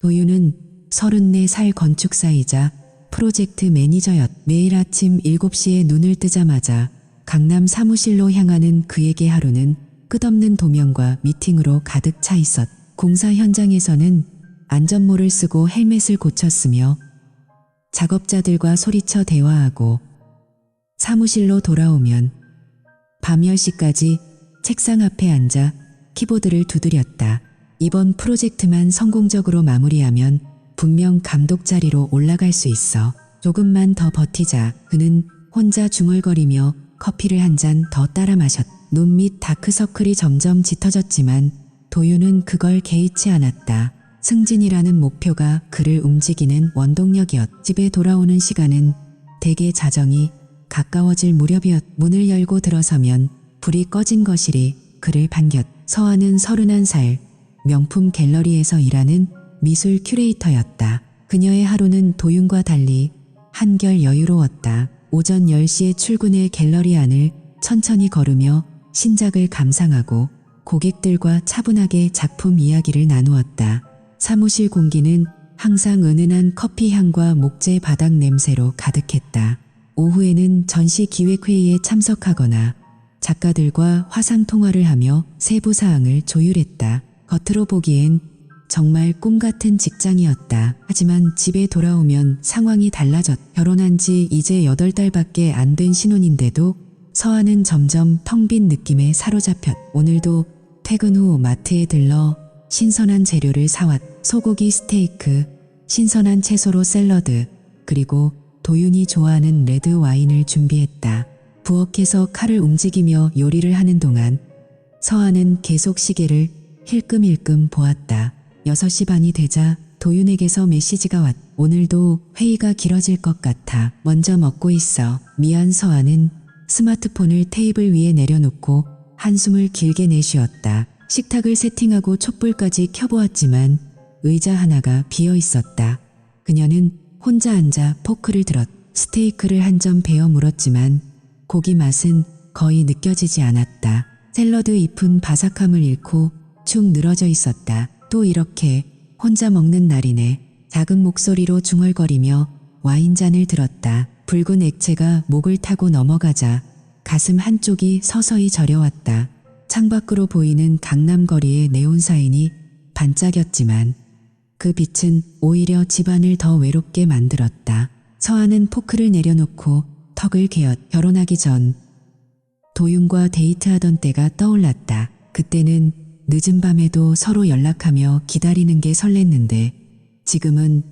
도윤은 34살 건축사이자 프로젝트 매니저였. 매일 아침 7시에 눈을 뜨자마자 강남 사무실로 향하는 그에게 하루는 끝없는 도면과 미팅으로 가득 차 있었. 공사 현장에서는 안전모를 쓰고 헬멧을 고쳤으며 작업자들과 소리쳐 대화하고, 사무실로 돌아오면 밤 10시까지 책상 앞에 앉아 키보드를 두드렸다. 이번 프로젝트만 성공적으로 마무리하면 분명 감독 자리로 올라갈 수 있어. 조금만 더 버티자. 그는 혼자 중얼거리며 커피를 한 잔 더 따라 마셨. 눈 밑 다크서클이 점점 짙어졌지만 도윤은 그걸 개의치 않았다. 승진이라는 목표가 그를 움직이는 원동력이었. 집에 돌아오는 시간은 대개 자정이 가까워질 무렵이었. 문을 열고 들어서면 불이 꺼진 거실이 그를 반겼. 서아는 31살, 명품 갤러리에서 일하는 미술 큐레이터였다. 그녀의 하루는 도윤과 달리 한결 여유로웠다. 오전 10시에 출근해 갤러리 안을 천천히 걸으며 신작을 감상하고 고객들과 차분하게 작품 이야기를 나누었다. 사무실 공기는 항상 은은한 커피 향과 목재 바닥 냄새로 가득했다. 오후에는 전시 기획회의에 참석하거나 작가들과 화상 통화를 하며 세부 사항을 조율했다. 겉으로 보기엔 정말 꿈 같은 직장이었다. 하지만 집에 돌아오면 상황이 달라졌. 결혼한 지 이제 8달밖에 안 된 신혼인데도 서아는 점점 텅 빈 느낌에 사로잡혔. 오늘도 퇴근 후 마트에 들러 신선한 재료를 사왔. 소고기 스테이크, 신선한 채소로 샐러드, 그리고 도윤이 좋아하는 레드 와인을 준비했다. 부엌에서 칼을 움직이며 요리를 하는 동안 서아는 계속 시계를 힐끔힐끔 보았다. 6시 반이 되자 도윤에게서 메시지가 왔. 오늘도 회의가 길어질 것 같아. 먼저 먹고 있어. 미안. 서아는 스마트폰을 테이블 위에 내려놓고 한숨을 길게 내쉬었다. 식탁을 세팅하고 촛불까지 켜보았지만 의자 하나가 비어 있었다. 그녀는 혼자 앉아 포크를 들었. 스테이크를 한 점 베어 물었지만 고기 맛은 거의 느껴지지 않았다. 샐러드 잎은 바삭함을 잃고 축 늘어져 있었다. 또 이렇게 혼자 먹는 날이네. 작은 목소리로 중얼거리며 와인잔을 들었다. 붉은 액체가 목을 타고 넘어가자 가슴 한쪽이 서서히 저려왔다. 창밖으로 보이는 강남 거리의 네온 사인이 반짝였지만 그 빛은 오히려 집안을 더 외롭게 만들었다. 서아는 포크를 내려놓고 턱을 개었. 결혼하기 전 도윤과 데이트하던 때가 떠올랐다. 그때는 늦은 밤에도 서로 연락하며 기다리는 게 설렜는데 지금은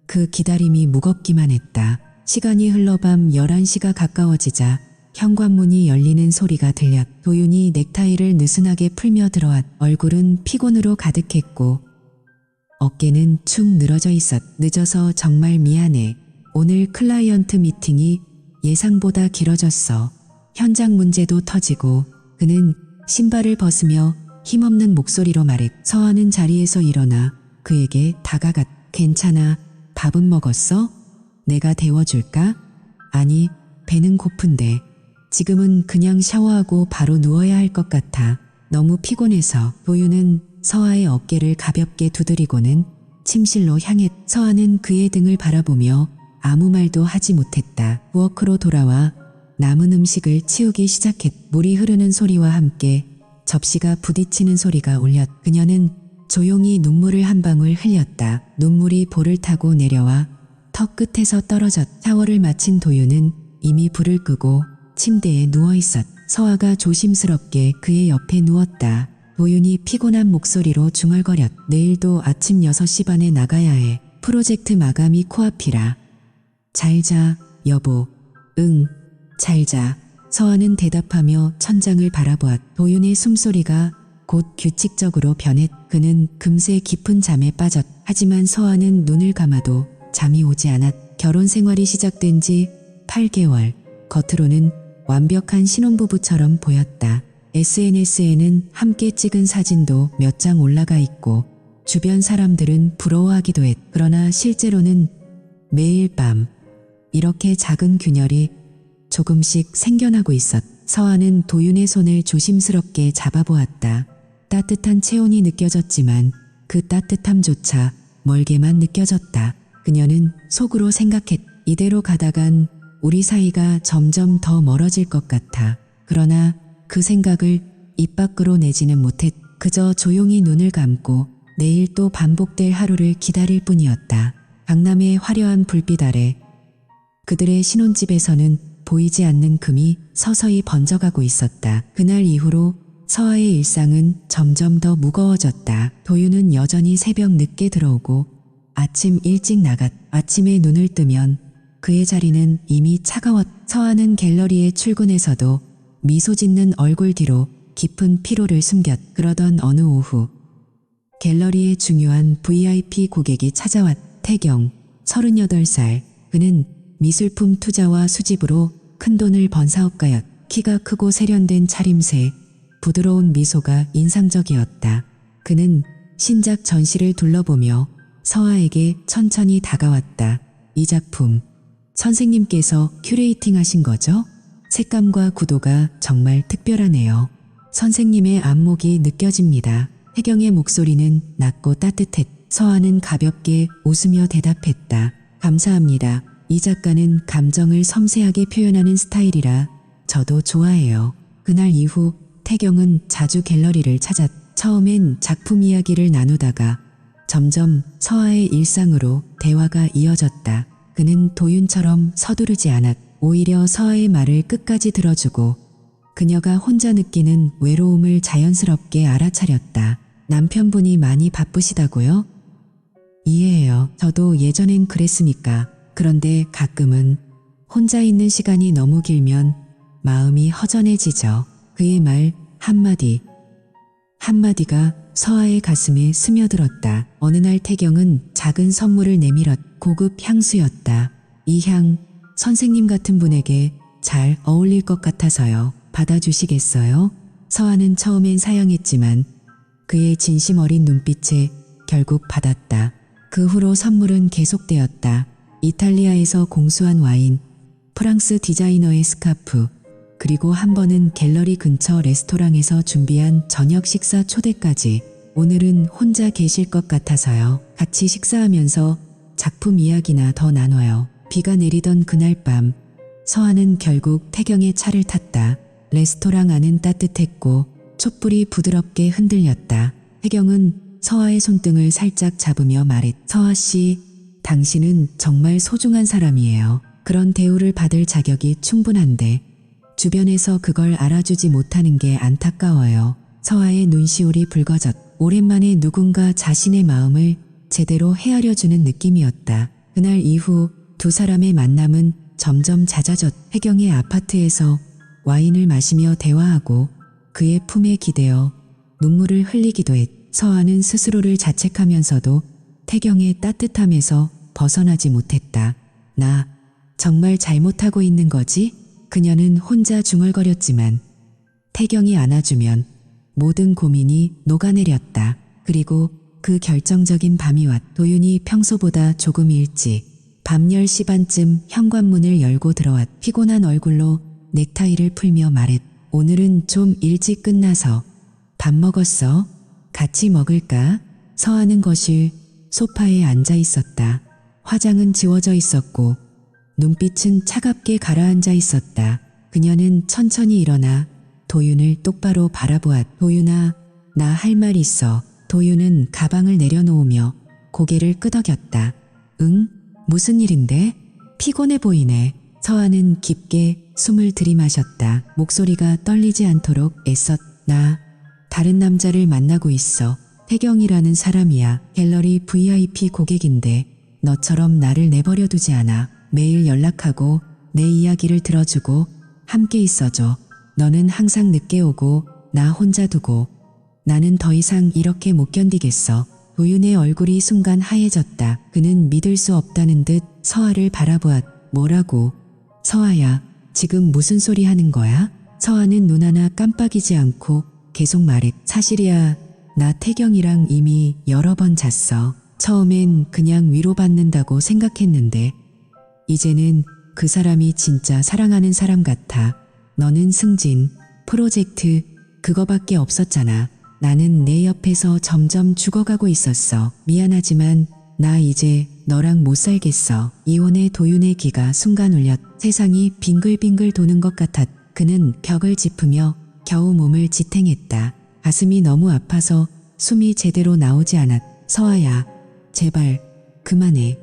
그 기다림이 무겁기만 했다. 시간이 흘러 밤 11시가 가까워지자 현관문이 열리는 소리가 들렸. 도윤이 넥타이를 느슨하게 풀며 들어왔. 얼굴은 피곤으로 가득했고 어깨는 축 늘어져 있었. 늦어서 정말 미안해. 오늘 클라이언트 미팅이 예상보다 길어졌어. 현장 문제도 터지고. 그는 신발을 벗으며 힘없는 목소리로 말했. 서아는 자리에서 일어나 그에게 다가갔. 괜찮아. 밥은 먹었어? 내가 데워줄까? 아니, 배는 고픈데. 지금은 그냥 샤워하고 바로 누워야 할 것 같아. 너무 피곤해서. 도윤은 서아의 어깨를 가볍게 두드리고는 침실로 향했. 서아는 그의 등을 바라보며 아무 말도 하지 못했다. 부엌으로 돌아와 남은 음식을 치우기 시작했. 물이 흐르는 소리와 함께 접시가 부딪히는 소리가 울렸. 그녀는 조용히 눈물을 한 방울 흘렸다. 눈물이 볼을 타고 내려와 턱 끝에서 떨어졌. 샤워를 마친 도윤은 이미 불을 끄고 침대에 누워있었. 서아가 조심스럽게 그의 옆에 누웠다. 도윤이 피곤한 목소리로 중얼거렸. 내일도 아침 6시 반에 나가야 해. 프로젝트 마감이 코앞이라. 잘 자, 여보. 응, 잘 자. 서아는 대답하며 천장을 바라보았. 도윤의 숨소리가 곧 규칙적으로 변했. 그는 금세 깊은 잠에 빠졌. 하지만 서아는 눈을 감아도 잠이 오지 않았. 결혼 생활이 시작된 지 8개월. 겉으로는 완벽한 신혼부부처럼 보였다. SNS에는 함께 찍은 사진도 몇 장 올라가 있고 주변 사람들은 부러워하기도 했. 그러나 실제로는 매일 밤 이렇게 작은 균열이 조금씩 생겨나고 있었. 서아는 도윤의 손을 조심스럽게 잡아보았다. 따뜻한 체온이 느껴졌지만 그 따뜻함조차 멀게만 느껴졌다. 그녀는 속으로 생각했다. 이대로 가다간 우리 사이가 점점 더 멀어질 것 같아. 그러나 그 생각을 입 밖으로 내지는 못했. 그저 조용히 눈을 감고 내일 또 반복될 하루를 기다릴 뿐이었다. 강남의 화려한 불빛 아래 그들의 신혼집에서는 보이지 않는 금이 서서히 번져가고 있었다. 그날 이후로 서아의 일상은 점점 더 무거워졌다. 도윤은 여전히 새벽 늦게 들어오고 아침 일찍 나갔. 아침에 눈을 뜨면 그의 자리는 이미 차가웠. 서아는 갤러리에 출근해서도 미소 짓는 얼굴 뒤로 깊은 피로를 숨겼. 그러던 어느 오후 갤러리에 중요한 VIP 고객이 찾아왔. 태경, 38살. 그는 미술품 투자와 수집으로 큰돈을 번 사업가였. 키가 크고 세련된 차림새, 부드러운 미소가 인상적이었다. 그는 신작 전시를 둘러보며 서아에게 천천히 다가왔다. 이 작품, 선생님께서 큐레이팅 하신 거죠? 색감과 구도가 정말 특별하네요. 선생님의 안목이 느껴집니다. 태경의 목소리는 낮고 따뜻했. 서아는 가볍게 웃으며 대답했다. 감사합니다. 이 작가는 감정을 섬세하게 표현하는 스타일이라 저도 좋아해요. 그날 이후 태경은 자주 갤러리를 찾았. 처음엔 작품 이야기를 나누다가 점점 서아의 일상으로 대화가 이어졌다. 그는 도윤처럼 서두르지 않았. 오히려 서아의 말을 끝까지 들어주고 그녀가 혼자 느끼는 외로움을 자연스럽게 알아차렸다. 남편분이 많이 바쁘시다고요? 이해해요. 저도 예전엔 그랬으니까. 그런데 가끔은 혼자 있는 시간이 너무 길면 마음이 허전해지죠. 그의 말 한마디가 서아의 가슴에 스며들었다. 어느 날 태경은 작은 선물을 내밀었. 고급 향수였다. 이 향 선생님 같은 분에게 잘 어울릴 것 같아서요. 받아주시겠어요? 서아는 처음엔 사양했지만 그의 진심 어린 눈빛에 결국 받았다. 그 후로 선물은 계속되었다. 이탈리아에서 공수한 와인, 프랑스 디자이너의 스카프, 그리고 한 번은 갤러리 근처 레스토랑에서 준비한 저녁 식사 초대까지. 오늘은 혼자 계실 것 같아서요. 같이 식사하면서 작품 이야기나 더 나눠요. 비가 내리던 그날 밤 서아는 결국 태경의 차를 탔다. 레스토랑 안은 따뜻했고 촛불이 부드럽게 흔들렸다. 태경은 서아의 손등을 살짝 잡으며 말했. 서아 씨, 당신은 정말 소중한 사람이에요. 그런 대우를 받을 자격이 충분한데 주변에서 그걸 알아주지 못하는 게 안타까워요. 서아의 눈시울이 붉어졌. 오랜만에 누군가 자신의 마음을 제대로 헤아려주는 느낌이었다. 그날 이후 두 사람의 만남은 점점 잦아졌. 태경의 아파트에서 와인을 마시며 대화하고 그의 품에 기대어 눈물을 흘리기도 했. 서아는 스스로를 자책하면서도 태경의 따뜻함에서 벗어나지 못했다. 나 정말 잘못하고 있는 거지? 그녀는 혼자 중얼거렸지만 태경이 안아주면 모든 고민이 녹아내렸다. 그리고 그 결정적인 밤이 왔. 도윤이 평소보다 조금 일찍 밤 10시 반쯤 현관문을 열고 들어왔. 피곤한 얼굴로 넥타이를 풀며 말했. 오늘은 좀 일찍 끝나서 밥 먹었어? 같이 먹을까? 서아는 거실 소파에 앉아 있었다. 화장은 지워져 있었고 눈빛은 차갑게 가라앉아 있었다. 그녀는 천천히 일어나 도윤을 똑바로 바라보았. 도윤아, 나 할 말 있어. 도윤은 가방을 내려놓으며 고개를 끄덕였다. 응? 무슨 일인데? 피곤해 보이네. 서아는 깊게 숨을 들이마셨다. 목소리가 떨리지 않도록 애썼. 나 다른 남자를 만나고 있어. 태경이라는 사람이야. 갤러리 VIP 고객인데 너처럼 나를 내버려 두지 않아. 매일 연락하고 내 이야기를 들어주고 함께 있어줘. 너는 항상 늦게 오고 나 혼자 두고. 나는 더 이상 이렇게 못 견디겠어. 도윤의 얼굴이 순간 하얘졌다. 그는 믿을 수 없다는 듯 서아를 바라보았. 뭐라고? 서아야, 지금 무슨 소리 하는 거야? 서아는 눈 하나 깜빡이지 않고 계속 말했. 사실이야. 나 태경이랑 이미 여러 번 잤어. 처음엔 그냥 위로받는다고 생각했는데 이제는 그 사람이 진짜 사랑하는 사람 같아. 너는 승진, 프로젝트 그거밖에 없었잖아. 나는 내 옆에서 점점 죽어가고 있었어. 미안하지만 나 이제 너랑 못 살겠어. 이혼의 도윤의 귀가 순간 울렸. 세상이 빙글빙글 도는 것 같았. 그는 벽을 짚으며 겨우 몸을 지탱했다. 가슴이 너무 아파서 숨이 제대로 나오지 않았. 서아야, 제발 그만해.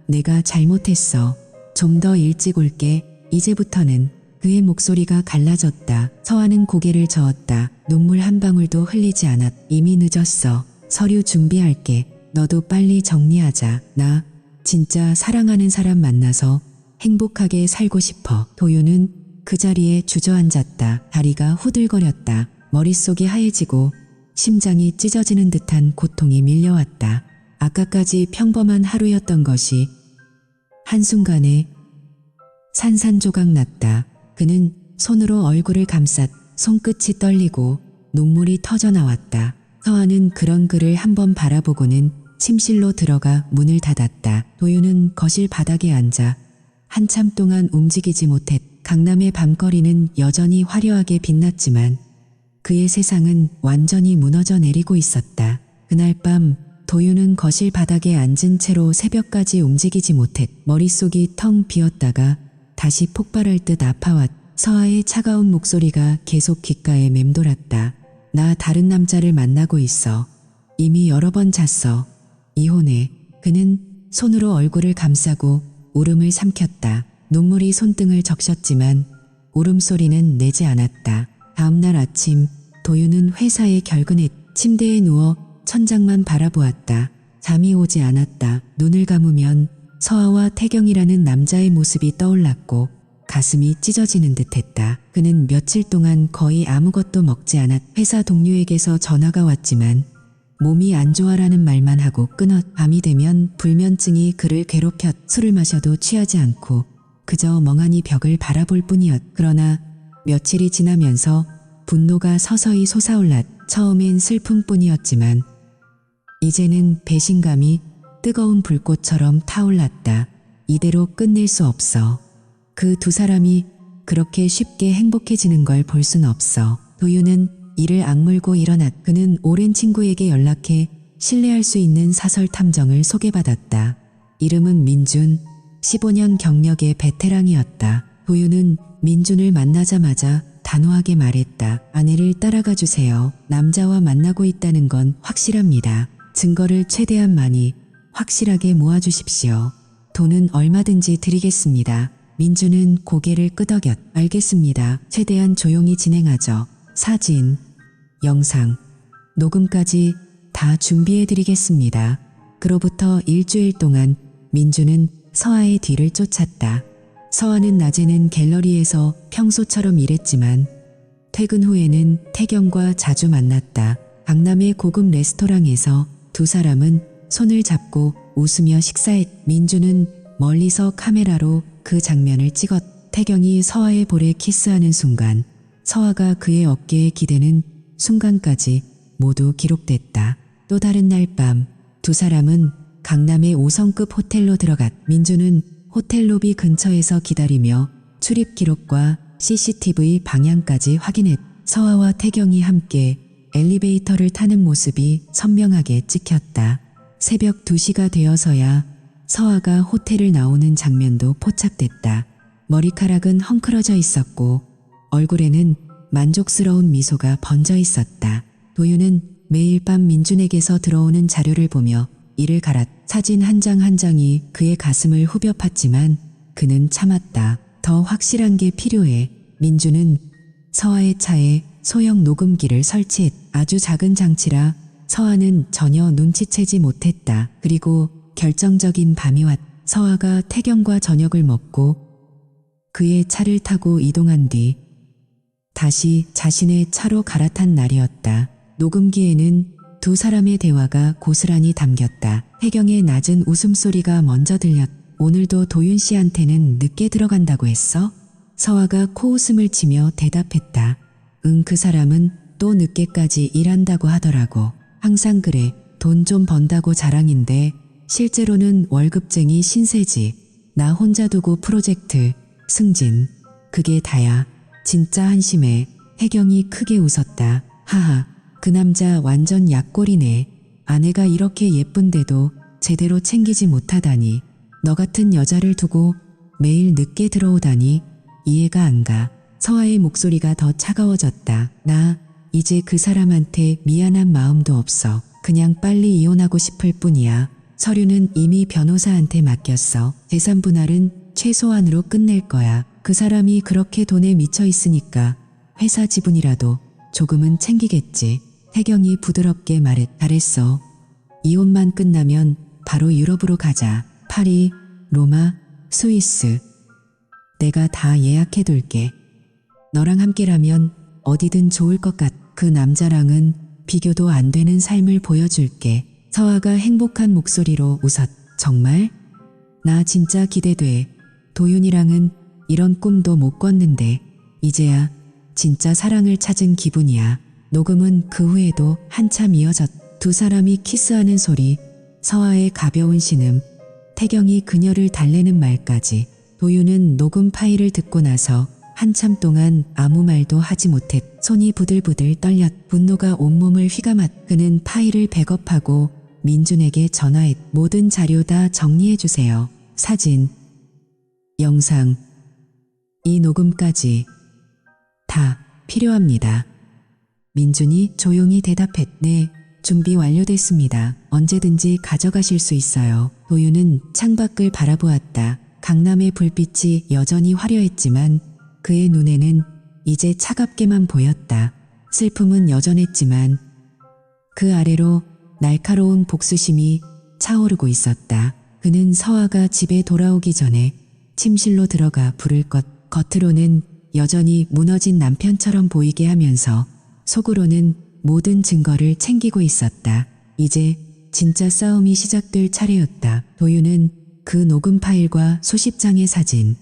내가 잘못했어. 좀 더 일찍 올게. 이제부터는. 그의 목소리가 갈라졌다. 서아는 고개를 저었다. 눈물 한 방울도 흘리지 않았. 이미 늦었어. 서류 준비할게. 너도 빨리 정리하자. 나 진짜 사랑하는 사람 만나서 행복하게 살고 싶어. 도윤은 그 자리에 주저앉았다. 다리가 후들거렸다. 머릿속이 하얘지고 심장이 찢어지는 듯한 고통이 밀려왔다. 아까까지 평범한 하루였던 것이 한순간에 산산조각 났다. 그는 손으로 얼굴을 감쌌. 손끝이 떨리고 눈물이 터져나왔다. 서아는 그런 그를 한번 바라보고는 침실로 들어가 문을 닫았다. 도윤은 거실 바닥에 앉아 한참 동안 움직이지 못했. 강남의 밤거리는 여전히 화려하게 빛났지만 그의 세상은 완전히 무너져 내리고 있었다. 그날 밤 도윤은 거실 바닥에 앉은 채로 새벽까지 움직이지 못했. 머릿속이 텅 비었다가 다시 폭발할 듯 아파왔. 서아의 차가운 목소리가 계속 귓가에 맴돌았다. 나 다른 남자를 만나고 있어. 이미 여러 번 잤어. 이혼해. 그는 손으로 얼굴을 감싸고 울음을 삼켰다. 눈물이 손등을 적셨지만 울음소리는 내지 않았다. 다음날 아침 도윤은 회사에 결근했. 침대에 누워 천장만 바라보았다. 잠이 오지 않았다. 눈을 감으면 서아와 태경이라는 남자의 모습이 떠올랐고 가슴이 찢어지는 듯했다. 그는 며칠 동안 거의 아무것도 먹지 않았. 회사 동료에게서 전화가 왔지만 몸이 안 좋아라는 말만 하고 끊었. 밤이 되면 불면증이 그를 괴롭혔. 술을 마셔도 취하지 않고 그저 멍하니 벽을 바라볼 뿐이었. 그러나 며칠이 지나면서 분노가 서서히 솟아올랐. 처음엔 슬픔뿐이었지만 이제는 배신감이 뜨거운 불꽃처럼 타올랐다. 이대로 끝낼 수 없어. 그 두 사람이 그렇게 쉽게 행복해지는 걸 볼 순 없어. 도윤은 이를 악물고 일어났. 그는 오랜 친구에게 연락해 신뢰할 수 있는 사설 탐정을 소개받았다. 이름은 민준, 15년 경력의 베테랑이었다. 도윤은 민준을 만나자마자 단호하게 말했다. 아내를 따라가 주세요. 남자와 만나고 있다는 건 확실합니다. 증거를 최대한 많이 확실하게 모아주십시오. 돈은 얼마든지 드리겠습니다. 민준은 고개를 끄덕였. 알겠습니다. 최대한 조용히 진행하죠. 사진, 영상, 녹음까지 다 준비해드리겠습니다. 그로부터 일주일 동안 민준은 서아의 뒤를 쫓았다. 서아는 낮에는 갤러리에서 평소처럼 일했지만 퇴근 후에는 태경과 자주 만났다. 강남의 고급 레스토랑에서 두 사람은 손을 잡고 웃으며 식사했. 민준은 멀리서 카메라로 그 장면을 찍었. 태경이 서아의 볼에 키스하는 순간, 서아가 그의 어깨에 기대는 순간까지 모두 기록됐다. 또 다른 날 밤, 두 사람은 강남의 5성급 호텔로 들어갔. 민준은 호텔 로비 근처에서 기다리며 출입 기록과 CCTV 방향까지 확인했. 서아와 태경이 함께 엘리베이터를 타는 모습이 선명하게 찍혔다. 새벽 2시가 되어서야 서아가 호텔을 나오는 장면도 포착됐다. 머리카락은 헝클어져 있었고 얼굴에는 만족스러운 미소가 번져 있었다. 도윤은 매일 밤 민준에게서 들어오는 자료를 보며 이를 갈았. 사진 한 장 한 장이 그의 가슴을 후벼 팠지만 그는 참았다. 더 확실한 게 필요해. 민준은 서아의 차에 소형 녹음기를 설치했. 아주 작은 장치라 서아는 전혀 눈치채지 못했다. 그리고 결정적인 밤이 왔. 서아가 태경과 저녁을 먹고 그의 차를 타고 이동한 뒤 다시 자신의 차로 갈아탄 날이었다. 녹음기에는 두 사람의 대화가 고스란히 담겼다. 태경의 낮은 웃음소리가 먼저 들렸. 오늘도 도윤 씨한테는 늦게 들어간다고 했어? 서아가 코웃음을 치며 대답했다. 응, 그 사람은 또 늦게까지 일한다고 하더라고. 항상 그래. 돈 좀 번다고 자랑인데 실제로는 월급쟁이 신세지. 나 혼자 두고 프로젝트 승진. 그게 다야. 진짜 한심해. 태경이 크게 웃었다. 하하. 그 남자 완전 약골이네. 아내가 이렇게 예쁜데도 제대로 챙기지 못하다니. 너 같은 여자를 두고 매일 늦게 들어오다니 이해가 안 가. 서아의 목소리가 더 차가워졌다. 나 이제 그 사람한테 미안한 마음도 없어. 그냥 빨리 이혼하고 싶을 뿐이야. 서류는 이미 변호사한테 맡겼어. 재산 분할은 최소한으로 끝낼 거야. 그 사람이 그렇게 돈에 미쳐 있으니까 회사 지분이라도 조금은 챙기겠지. 태경이 부드럽게 말했. 잘했어. 이혼만 끝나면 바로 유럽으로 가자. 파리, 로마, 스위스. 내가 다 예약해둘게. 너랑 함께라면 어디든 좋을 것 같. 그 남자랑은 비교도 안 되는 삶을 보여줄게. 서아가 행복한 목소리로 웃었. 정말? 나 진짜 기대돼. 도윤이랑은 이런 꿈도 못 꿨는데 이제야 진짜 사랑을 찾은 기분이야. 녹음은 그 후에도 한참 이어졌. 두 사람이 키스하는 소리, 서아의 가벼운 신음, 태경이 그녀를 달래는 말까지. 도윤은 녹음 파일을 듣고 나서 한참 동안 아무 말도 하지 못했. 손이 부들부들 떨렸. 분노가 온몸을 휘감았. 그는 파일을 백업하고 민준에게 전화했. 모든 자료 다 정리해주세요. 사진, 영상, 이 녹음까지 다 필요합니다. 민준이 조용히 대답했. 네, 준비 완료됐습니다. 언제든지 가져가실 수 있어요. 도윤은 창밖을 바라보았다. 강남의 불빛이 여전히 화려했지만 그의 눈에는 이제 차갑게만 보였다. 슬픔은 여전했지만 그 아래로 날카로운 복수심이 차오르고 있었다. 그는 서아가 집에 돌아오기 전에 침실로 들어가 불을 겉으로는 여전히 무너진 남편처럼 보이게 하면서 속으로는 모든 증거를 챙기고 있었다. 이제 진짜 싸움이 시작될 차례였다. 도윤은 그 녹음 파일과 수십 장의 사진,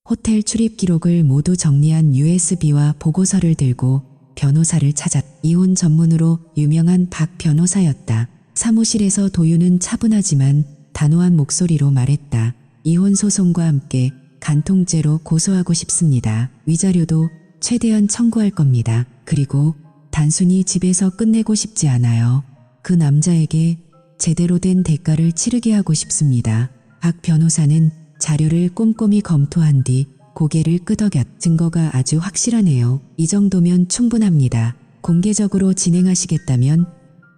호텔 출입 기록을 모두 정리한 USB와 보고서를 들고 변호사를 찾았. 이혼 전문으로 유명한 박 변호사였다. 사무실에서 도윤은 차분하지만 단호한 목소리로 말했다. 이혼 소송과 함께 간통죄로 고소하고 싶습니다. 위자료도 최대한 청구할 겁니다. 그리고 단순히 집에서 끝내고 싶지 않아요. 그 남자에게 제대로 된 대가를 치르게 하고 싶습니다. 박 변호사는 자료를 꼼꼼히 검토한 뒤 고개를 끄덕였. 증거가 아주 확실하네요. 이 정도면 충분합니다. 공개적으로 진행하시겠다면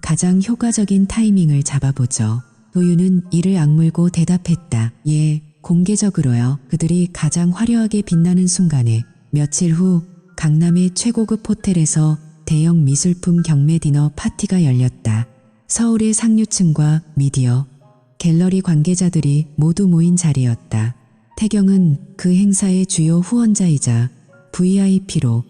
가장 효과적인 타이밍을 잡아보죠. 도윤은 이를 악물고 대답했다. 예, 공개적으로요. 그들이 가장 화려하게 빛나는 순간에 며칠 후 강남의 최고급 호텔에서 대형 미술품 경매 디너 파티가 열렸다. 서울의 상류층과 미디어, 갤러리 관계자들이 모두 모인 자리였다. 태경은 그 행사의 주요 후원자이자 VIP로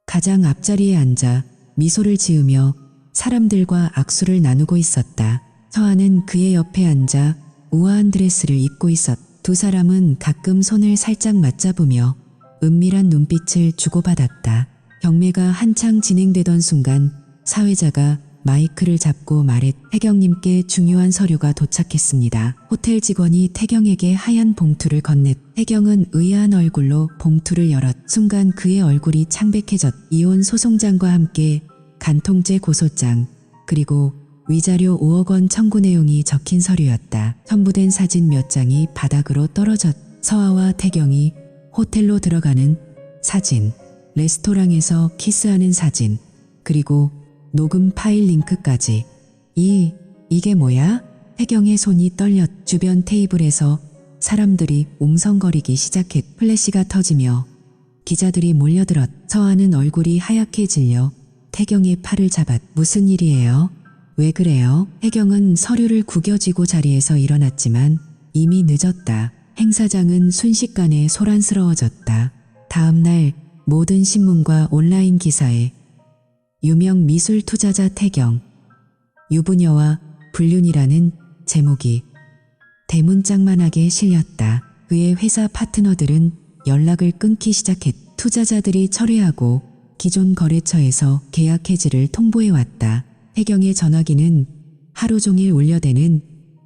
가장 앞자리에 앉아 미소를 지으며 사람들과 악수를 나누고 있었다. 서아는 그의 옆에 앉아 우아한 드레스를 입고 있었. 두 사람은 가끔 손을 살짝 맞잡으며 은밀한 눈빛을 주고받았다. 경매가 한창 진행되던 순간 사회자가 마이크를 잡고 말했. 태경님께 중요한 서류가 도착했습니다. 호텔 직원이 태경에게 하얀 봉투를 건넸. 태경은 의아한 얼굴로 봉투를 열었. 순간 그의 얼굴이 창백해졌. 이혼 소송장과 함께 간통죄 고소장, 그리고 위자료 5억 원 청구 내용이 적힌 서류였다. 첨부된 사진 몇 장이 바닥으로 떨어졌. 서아와 태경이 호텔로 들어가는 사진, 레스토랑에서 키스하는 사진, 그리고 녹음 파일 링크까지. 이게 뭐야? 태경의 손이 떨렸. 주변 테이블에서 사람들이 웅성거리기 시작했. 플래시가 터지며 기자들이 몰려들었. 서아는 얼굴이 하얗게 질려 태경의 팔을 잡았. 무슨 일이에요? 왜 그래요? 태경은 서류를 구겨쥐고 자리에서 일어났지만 이미 늦었다. 행사장은 순식간에 소란스러워졌다. 다음 날 모든 신문과 온라인 기사에 유명 미술 투자자 태경, 유부녀와 불륜이라는 제목이 대문짝만하게 실렸다. 그의 회사 파트너들은 연락을 끊기 시작했. 투자자들이 철회하고 기존 거래처에서 계약 해지를 통보해왔다. 태경의 전화기는 하루 종일 울려대는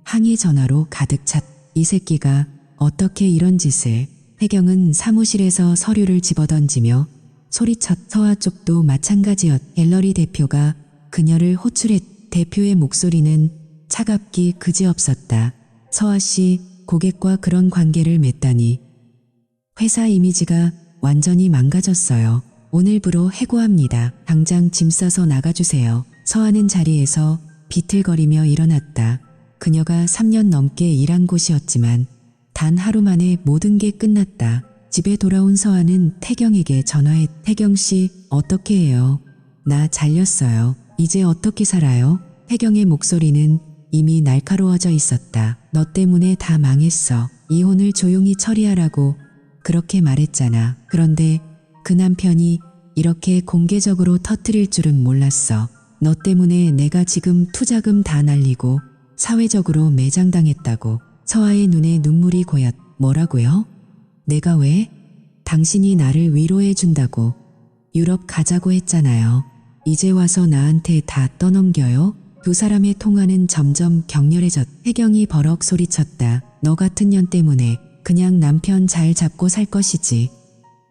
항의 전화로 가득 찼. 이 새끼가 어떻게 이런 짓을. 태경은 사무실에서 서류를 집어던지며 소리쳤. 서아 쪽도 마찬가지였. 갤러리 대표가 그녀를 호출했. 대표의 목소리는 차갑기 그지없었다. 서아 씨, 고객과 그런 관계를 맺다니. 회사 이미지가 완전히 망가졌어요. 오늘부로 해고합니다. 당장 짐 싸서 나가주세요. 서아는 자리에서 비틀거리며 일어났다. 그녀가 3년 넘게 일한 곳이었지만 단 하루 만에 모든 게 끝났다. 집에 돌아온 서아는 태경에게 전화해. 태경 씨, 어떻게 해요? 나 잘렸어요. 이제 어떻게 살아요? 태경의 목소리는 이미 날카로워져 있었다. 너 때문에 다 망했어. 이혼을 조용히 처리하라고 그렇게 말했잖아. 그런데 그 남편이 이렇게 공개적으로 터뜨릴 줄은 몰랐어. 너 때문에 내가 지금 투자금 다 날리고 사회적으로 매장당했다고. 서아의 눈에 눈물이 고였. 뭐라고요? 내가 왜? 당신이 나를 위로해 준다고 유럽 가자고 했잖아요. 이제 와서 나한테 다 떠넘겨요? 두 사람의 통화는 점점 격렬해졌. 태경이 버럭 소리쳤다. 너 같은 년 때문에 그냥 남편 잘 잡고 살 것이지.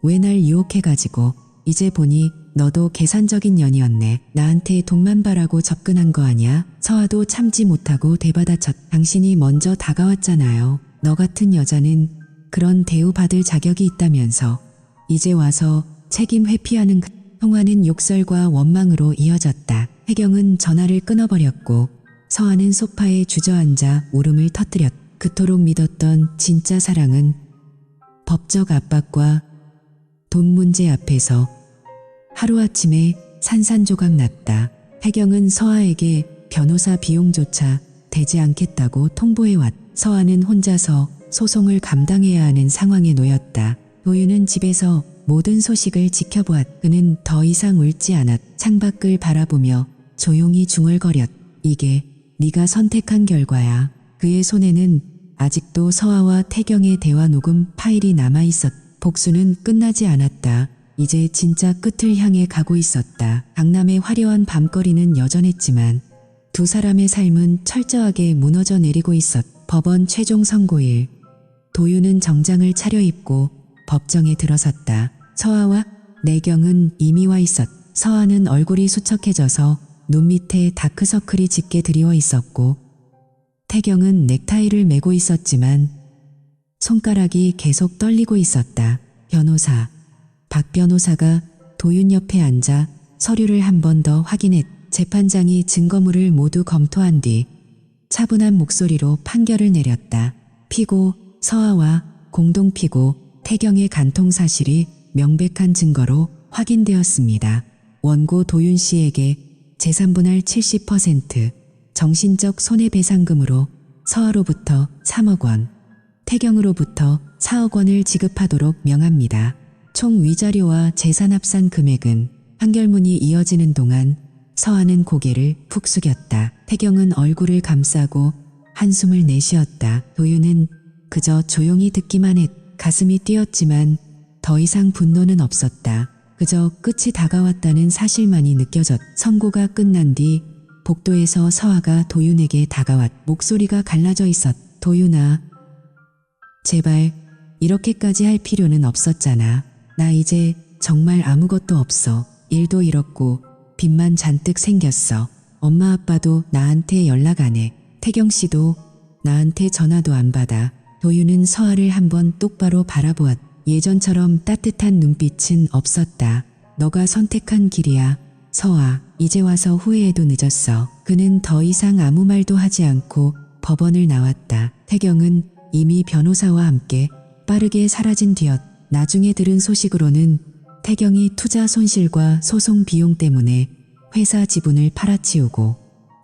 왜 날 유혹해가지고. 이제 보니 너도 계산적인 년이었네. 나한테 돈만 바라고 접근한 거 아냐? 서아도 참지 못하고 되받아쳤. 당신이 먼저 다가왔잖아요. 너 같은 여자는 그런 대우받을 자격이 있다면서. 이제 와서 책임 회피하는. 통화는 욕설과 원망으로 이어졌다. 태경은 전화를 끊어버렸고 서아는 소파에 주저앉아 울음을 터뜨렸. 그토록 믿었던 진짜 사랑은 법적 압박과 돈 문제 앞에서 하루아침에 산산조각 났다. 태경은 서아에게 변호사 비용조차 대지 않겠다고 통보해왔. 서아는 혼자서 소송을 감당해야 하는 상황에 놓였다. 도윤은 집에서 모든 소식을 지켜보았. 그는 더 이상 울지 않았. 창밖을 바라보며 조용히 중얼거렸. 이게 네가 선택한 결과야. 그의 손에는 아직도 서아와 태경의 대화 녹음 파일이 남아있었. 복수는 끝나지 않았다. 이제 진짜 끝을 향해 가고 있었다. 강남의 화려한 밤거리는 여전했지만 두 사람의 삶은 철저하게 무너져 내리고 있었. 법원 최종 선고일. 도윤은 정장을 차려입고 법정에 들어섰다. 서아와 내경은 이미 와 있었. 서아는 얼굴이 수척해져서 눈 밑에 다크서클이 짙게 드리워 있었고 태경은 넥타이를 메고 있었지만 손가락이 계속 떨리고 있었다. 변호사. 박 변호사가 도윤 옆에 앉아 서류를 한 번 더 확인했. 재판장이 증거물을 모두 검토한 뒤 차분한 목소리로 판결을 내렸다. 피고 서아와 공동피고 태경의 간통 사실이 명백한 증거로 확인되었습니다. 원고 도윤 씨에게 재산분할 70%, 정신적 손해배상금으로 서아로부터 3억 원, 태경으로부터 4억 원을 지급하도록 명합니다. 총 위자료와 재산 합산 금액은. 판결문이 이어지는 동안 서아는 고개를 푹 숙였다. 태경은 얼굴을 감싸고 한숨을 내쉬었다. 도윤은 그저 조용히 듣기만 했. 가슴이 뛰었지만 더 이상 분노는 없었다. 그저 끝이 다가왔다는 사실만이 느껴졌. 선고가 끝난 뒤 복도에서 서아가 도윤에게 다가왔. 목소리가 갈라져 있었. 도윤아, 제발 이렇게까지 할 필요는 없었잖아. 나 이제 정말 아무것도 없어. 일도 잃었고 빚만 잔뜩 생겼어. 엄마 아빠도 나한테 연락 안 해. 태경 씨도 나한테 전화도 안 받아. 도윤은 서아를 한번 똑바로 바라보았. 예전처럼 따뜻한 눈빛은 없었다. 너가 선택한 길이야. 서아, 이제 와서 후회해도 늦었어. 그는 더 이상 아무 말도 하지 않고 법원을 나왔다. 태경은 이미 변호사와 함께 빠르게 사라진 뒤였. 나중에 들은 소식으로는 태경이 투자 손실과 소송 비용 때문에 회사 지분을 팔아치우고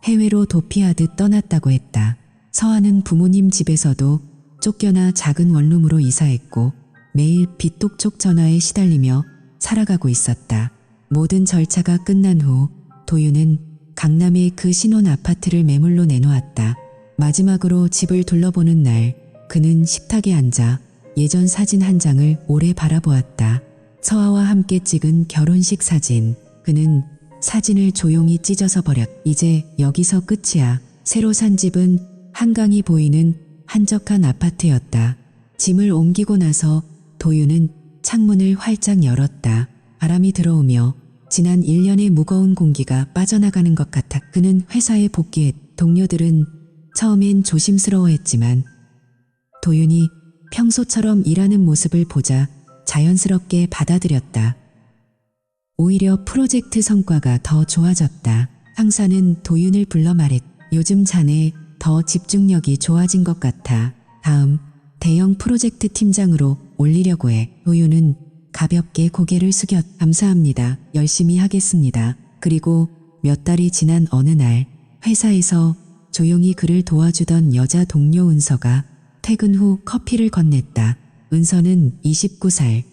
해외로 도피하듯 떠났다고 했다. 서아는 부모님 집에서도 쫓겨나 작은 원룸으로 이사했고 매일 빚독촉 전화에 시달리며 살아가고 있었다. 모든 절차가 끝난 후 도윤은 강남의 그 신혼 아파트를 매물로 내놓았다. 마지막으로 집을 둘러보는 날 그는 식탁에 앉아 예전 사진 한 장을 오래 바라보았다. 서아와 함께 찍은 결혼식 사진. 그는 사진을 조용히 찢어서 버렸. 이제 여기서 끝이야. 새로 산 집은 한강이 보이는 한적한 아파트였다. 짐을 옮기고 나서 도윤은 창문을 활짝 열었다. 바람이 들어오며 지난 1년의 무거운 공기가 빠져나가는 것 같아. 그는 회사에 복귀했. 동료들은 처음엔 조심스러워했지만 도윤이 평소처럼 일하는 모습을 보자 자연스럽게 받아들였다. 오히려 프로젝트 성과가 더 좋아졌다. 상사는 도윤을 불러 말했. 요즘 자네 더 집중력이 좋아진 것 같아. 다음 대형 프로젝트 팀장으로 올리려고 해. 도윤은 가볍게 고개를 숙였. 감사합니다. 열심히 하겠습니다. 그리고 몇 달이 지난 어느 날 회사에서 조용히 그를 도와주던 여자 동료 은서가 퇴근 후 커피를 건넸다. 은서는 29살.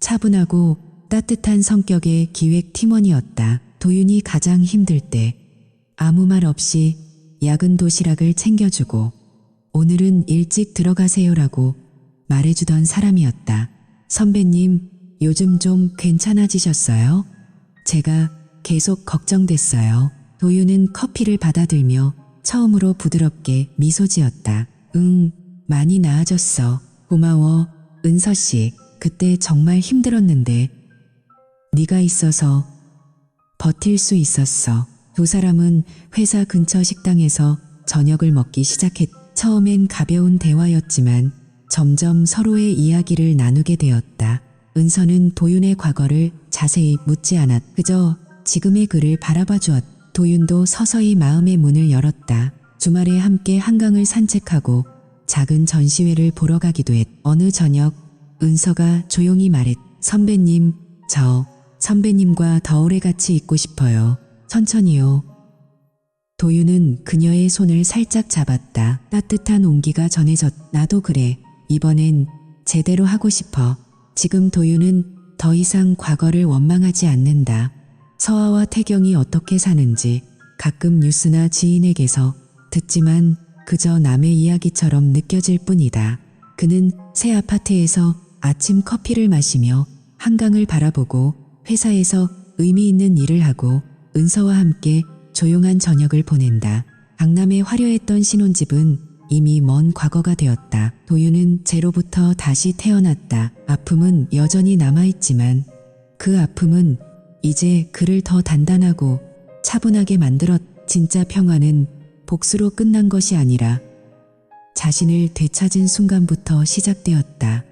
차분하고 따뜻한 성격의 기획 팀원이었다. 도윤이 가장 힘들 때 아무 말 없이 야근 도시락을 챙겨주고 오늘은 일찍 들어가세요라고 말해주던 사람이었다. 선배님, 요즘 좀 괜찮아지셨어요? 제가 계속 걱정됐어요. 도윤은 커피를 받아들며 처음으로 부드럽게 미소 지었다. 많이 나아졌어. 고마워, 은서 씨. 그때 정말 힘들었는데 네가 있어서 버틸 수 있었어. 두 사람은 회사 근처 식당에서 저녁을 먹기 시작했. 처음엔 가벼운 대화였지만 점점 서로의 이야기를 나누게 되었다. 은서는 도윤의 과거를 자세히 묻지 않았. 그저 지금의 그를 바라봐 주었. 도윤도 서서히 마음의 문을 열었다. 주말에 함께 한강을 산책하고 작은 전시회를 보러 가기도 했. 어느 저녁 은서가 조용히 말했. 선배님, 저 선배님과 더 오래 같이 있고 싶어요. 천천히요. 도윤은 그녀의 손을 살짝 잡았다. 따뜻한 온기가 전해졌. 나도 그래. 이번엔 제대로 하고 싶어. 지금 도윤은 더 이상 과거를 원망하지 않는다. 서아와 태경이 어떻게 사는지 가끔 뉴스나 지인에게서 듣지만 그저 남의 이야기처럼 느껴질 뿐이다. 그는 새 아파트에서 아침 커피를 마시며 한강을 바라보고 회사에서 의미 있는 일을 하고 은서와 함께 조용한 저녁을 보낸다. 강남의 화려했던 신혼집은 이미 먼 과거가 되었다. 도윤은 제로부터 다시 태어났다. 아픔은 여전히 남아있지만 그 아픔은 이제 그를 더 단단하고 차분하게 만들었. 진짜 평화는 복수로 끝난 것이 아니라 자신을 되찾은 순간부터 시작되었다.